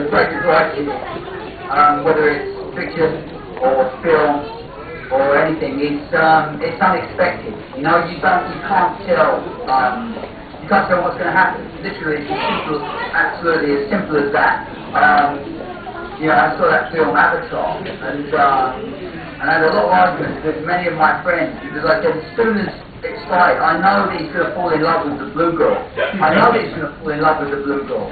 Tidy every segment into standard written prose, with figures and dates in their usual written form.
as great as writing, whether it's fiction or film or anything, it's unexpected. You know, you can't tell what's going to happen. Literally, it's absolutely as simple as that. You know, I saw that film Avatar, and I had a lot of arguments with many of my friends because I said, as soon as it started, I know that he's going to fall in love with the blue girl. I know that he's going to fall in love with the blue girl.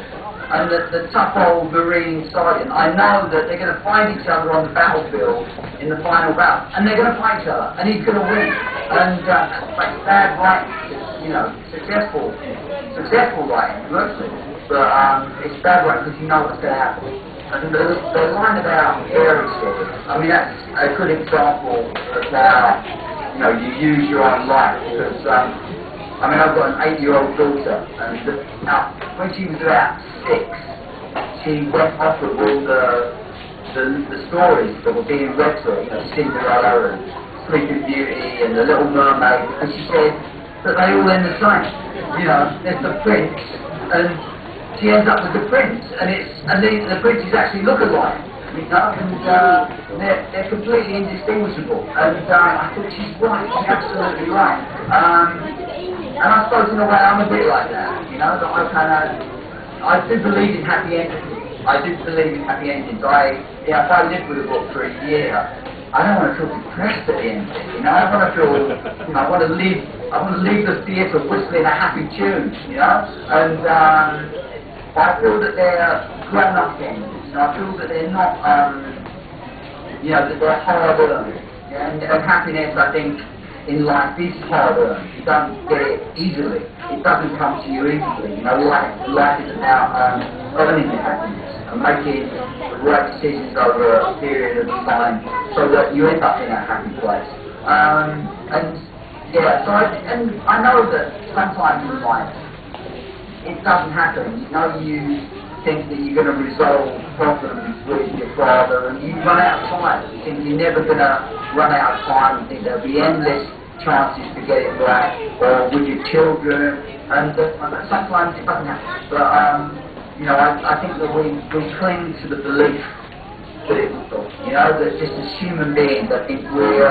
And the tough old Marine sergeant, I know that they're going to find each other on the battlefield in the final battle, and they're going to fight each other, and he's going to win. And like bad writing, you know, successful writing, mostly, but it's bad writing because you know what's going to happen. And the line about airy stories, I mean, that's a good example of how, you know, you use your own life, because I mean, I've got an 8-year-old daughter, and when she was about 6, she went off with all the stories that were being read to her, you know, Cinderella and Sleeping Beauty and The Little Mermaid, and she said that they all end the same. You know, there's the prince, and she ends up with the prince, and the princes actually look alike, you know, and they're completely indistinguishable. And I thought, she's right, she's absolutely right. And I suppose in a way I'm a bit like that, you know, that I do believe in happy endings. I do believe in happy endings. If I live with a book for a year, I don't want to feel depressed at the end of it, you know. I want to feel, you know, I want to leave the theatre whistling a happy tune, you know. And I feel that they're grown-up endings. And I feel that they're not, you know, that they're hard-earned. And happiness, I think, in life is hard-earned. You don't get it easily. It doesn't come to you easily. You know, life is about earning your happiness and making the right decisions over a period of time so that you end up in a happy place. And yeah, so I know that sometimes in life it doesn't happen. You know, you think that you're going to resolve problems with your father, and you run out of time. You think you're never going to run out of time. You think there'll be endless chances to get it right, or with your children, and sometimes it doesn't happen. But you know, I think that we cling to the belief that it will. You know, that just as human beings, I think we're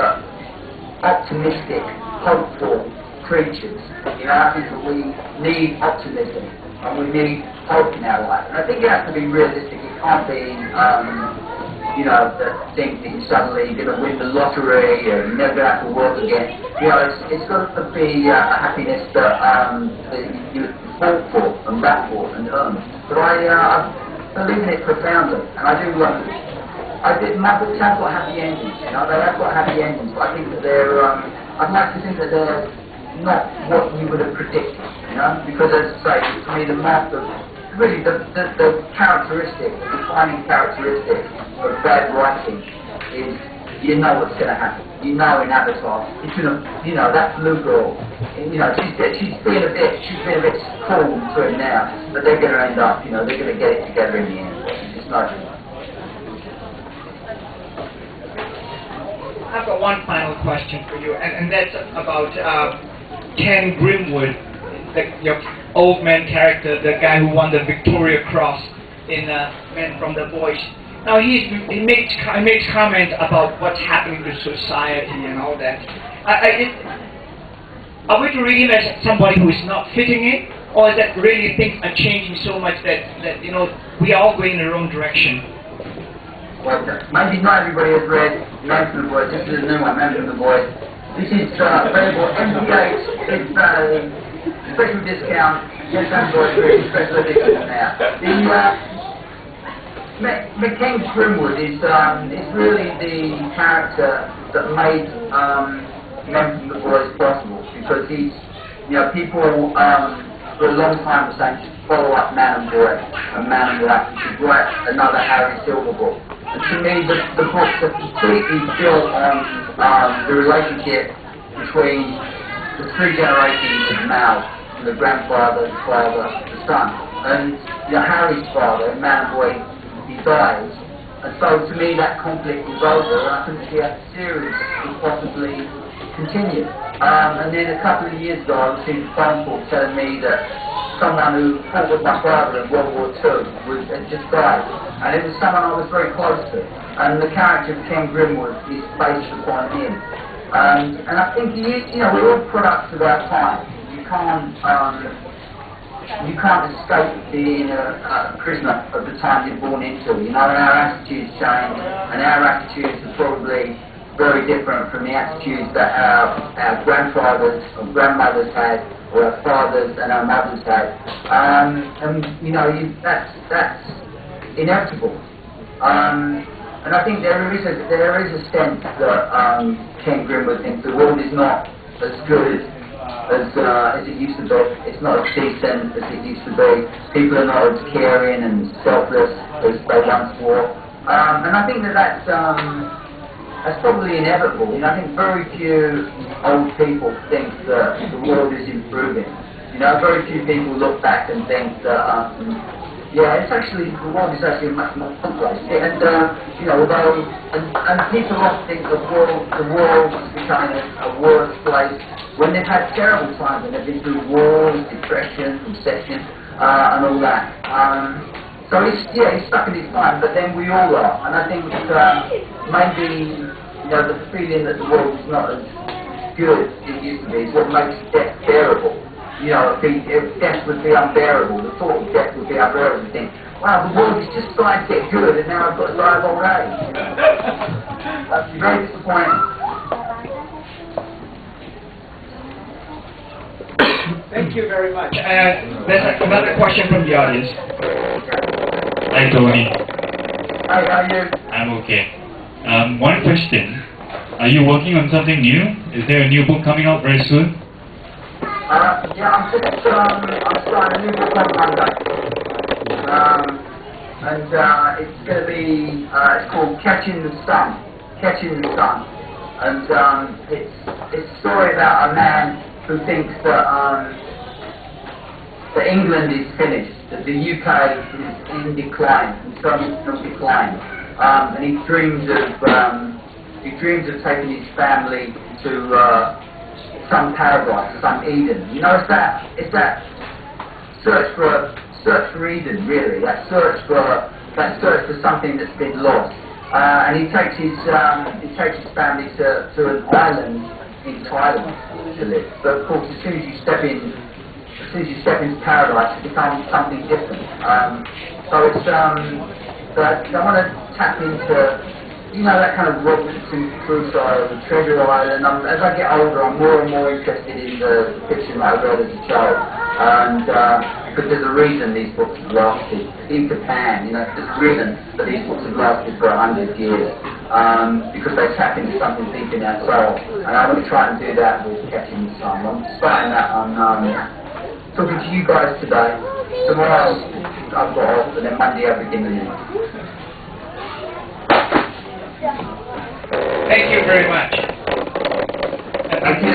optimistic, hopeful creatures. You know, I think that we need optimism and we need hope in our life. And I think you have to be realistic. It can't be, you know, that think that you're suddenly going to win the lottery or you're never going to have to work again. You know, it's got to be a happiness that you fought for and back for and earned. But I believe in it profoundly, and I do. My books have got happy endings. You know, they have got happy endings, but I think that they're. I'd like to think that they're not what you would have predicted. You know, because as I say, to me, the characteristic, the defining characteristic of bad writing is you know what's going to happen. You know in Avatar, it's gonna, you know, that blue girl, you know, she's being a bit cruel to him now, but they're going to end up, you know, they're going to get it together in the end. It's not. I've got one final question for you, and that's about Ken Grimwood, your old man character, the guy who won the Victoria Cross in Men from the Voice. Now he makes comments about what's happening to society and all that. Are we to read him as somebody who is not fitting in, or is that really things are changing so much that you know we are all going in the wrong direction? Well, maybe not everybody has read Men from the Voice. This is a new one, Men from the Voice. This is available MPH. It's special discount. Yes, I'm going to special edition now. Ken Grimwood is really the character that made Men from the Voice possible, because he's, you know, people for a long time were saying just follow up Man and Boy, and Man and Boy should write another Harry Silver book. And to me, the books are completely built on the relationship between the three generations of Mal, the grandfather, the father, the son, and you know, Harry's father, Man and Boy, he dies, and so to me that conflict is over, and I think the series will possibly continue. And then a couple of years ago, I received a phone call telling me that someone who fought with my father in World War II had just died. And it was someone I was very close to. And the character of Ken Grimwood is based upon him. And I think he is, we're all products of our time. You can't escape being a prisoner of the time you're born into. And our attitudes change, and our attitudes are probably very different from the attitudes that our grandfathers or grandmothers had, or our fathers and our mothers had. That's inevitable. And I think there is a sense that Ken Grimwood thinks the world is not as good as it used to be. It's not as decent as it used to be. People are not as caring and selfless as they once were. And I think that's probably inevitable. I think very few old people think that the world is improving. Very few people look back and think that, the world is actually a much more fun place. And, although, and people often think the world is becoming a worse place when they've had terrible times and they've been through wars, depression, recession, and all that. So he's stuck in his mind, but then we all are. And I think maybe, the feeling that the world is not as good as it used to be is what makes death bearable. If death would be unbearable, the thought of death would be unbearable. You think, wow, the world is just starting to get good, and now I've got to die of old age. That's very disappointing. Thank you very much. There's another question from the audience. Hi, Tony. Hi, how are you? I'm okay. One question. Are you working on something new? Is there a new book coming out very soon? I'm starting a new book on Monday. It's going to be, it's called Catching the Sun. And it's a story about a man who thinks that England is finished, that the UK is in decline, and so it's decline. And he dreams of taking his family to some paradise, some Eden. It's that search for Eden, really. That search for something that's been lost. And he takes his family to an island in Thailand to live. But of course, as soon as you step into paradise, it becomes something different. But I want to tap into, that kind of Robinson Crusoe, the treasure island. As I get older, I'm more and more interested in the fiction that I read as a child. And because there's a reason these books have lasted. In Japan, there's a reason that these books have lasted for 100 years. Because they tap into something deep in our soul. And I want to try and do that with Catching the Sun. I'm starting that on talking to you guys today. Tomorrow I've got off, and then Monday I begin the next. Thank you very much. Thank you.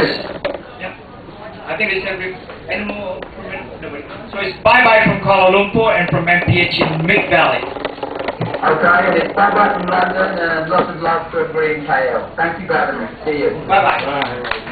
I think it's any more comments? Nobody. So it's bye-bye from Kuala Lumpur and from MPH in Mid-Valley. Okay, and it's bye-bye from London, and lots of love for everybody in KL. Thank you for having me. See you. Bye-bye. Bye.